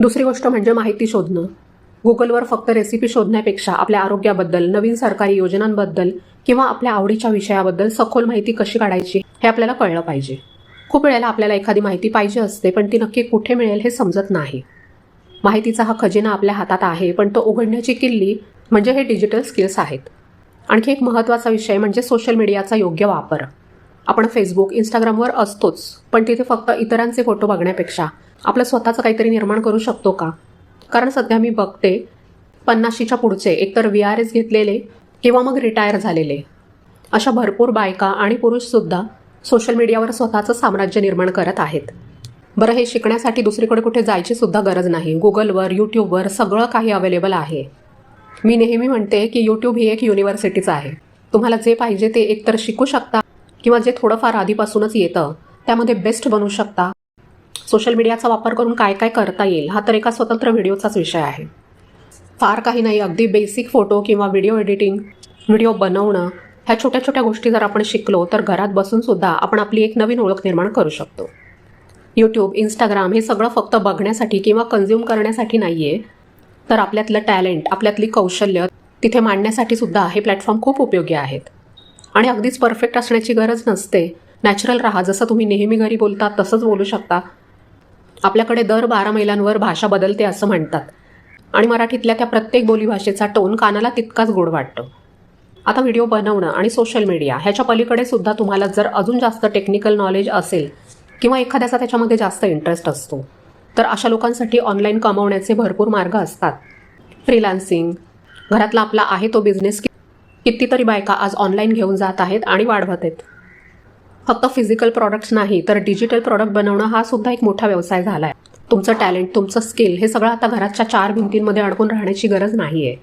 दुसरी गोष्ट म्हणजे माहिती शोधणं. गुगलवर फक्त रेसिपी शोधण्यापेक्षा आपल्या आरोग्याबद्दल, नवीन सरकारी योजनांबद्दल किंवा आपल्या आवडीच्या विषयाबद्दल सखोल माहिती कशी काढायची हे आपल्याला कळलं पाहिजे. खूप वेळेला आपल्याला एखादी माहिती पाहिजे असते, पण ती नक्की कुठे मिळेल हे समजत नाही. माहितीचा हा खजिना आपल्या हातात आहे, पण तो उघडण्याची किल्ली म्हणजे हे डिजिटल स्किल्स आहेत. आणखी एक महत्त्वाचा विषय म्हणजे सोशल मीडियाचा योग्य वापर. आपण फेसबुक, इंस्टाग्रामवर असतोच, पण तिथे फक्त इतरांचे फोटो बघण्यापेक्षा आपलं स्वतःचं काहीतरी निर्माण करू शकतो का? कारण सध्या मी बघते 50च्या पुढचे एकतर VRS घेतलेले किंवा मग रिटायर झालेले अशा भरपूर बायका आणि पुरुषसुद्धा सोशल मीडियावर स्वतःचं साम्राज्य निर्माण करत आहेत. बरं, हे शिकण्यासाठी दुसरीकडे कुठे जायची सुद्धा गरज नाही. गुगलवर, यूट्यूबवर सगळं काही अवेलेबल आहे. मी नेहमी म्हणते की यूट्यूब ही एक युनिव्हर्सिटीच आहे. तुम्हाला जे पाहिजे ते एकतर शिकू शकता किंवा जे थोडंफार आधीपासूनच येतं त्यामध्ये बेस्ट बनू शकता. सोशल मीडियाचा वापर करून काय काय करता येईल हा तर एका स्वतंत्र व्हिडिओचाच विषय आहे. फार काही नाही, अगदी बेसिक फोटो किंवा व्हिडिओ एडिटिंग, व्हिडिओ बनवणं ह्या छोट्या छोट्या गोष्टी जर आपण शिकलो तर घरात बसून सुद्धा आपण आपली एक नवीन ओळख निर्माण करू शकतो. यूट्यूब, इंस्टाग्राम हे सगळं फक्त बघण्यासाठी किंवा कन्झ्युम करण्यासाठी नाही आहे, तर आपल्यातलं टॅलेंट, आपल्यातली कौशल्य तिथे मांडण्यासाठी सुद्धा हे प्लॅटफॉर्म खूप उपयोगी आहेत. आणि अगदीच परफेक्ट असण्याची गरज नसते. नॅचरल राहा, जसं तुम्ही नेहमी घरी बोलता तसंच बोलू शकता. आपल्याकडे दर 12 मैलांवर भाषा बदलते असं म्हणतात आणि मराठीतल्या त्या प्रत्येक बोलीभाषेचा टोन कानाला तितकाच गोड वाटतो. आता व्हिडिओ बनवणं आणि सोशल मीडिया ह्याच्या पलीकडे सुद्धा तुम्हाला जर अजून जास्त टेक्निकल नॉलेज असेल किंवा एखाद्याचा त्याच्यामध्ये जास्त इंटरेस्ट असतो तर अशा लोकांसाठी ऑनलाईन कमवण्याचे भरपूर मार्ग असतात. फ्रीलान्सिंग, घरातला आपला आहे तो बिझनेस कितीतरी बायका आज ऑनलाईन घेऊन जात आहेत आणि वाढवत आहेत. फक्त फिजिकल प्रॉडक्ट्स नाही तर डिजिटल प्रॉडक्ट बनवणं हा सुद्धा एक मोठा व्यवसाय झाला आहे. तुमचं टॅलेंट, तुमचं स्किल हे सगळं आता घराच्या 4 भिंतींमध्ये अडकून राहण्याची गरज नाही आहे.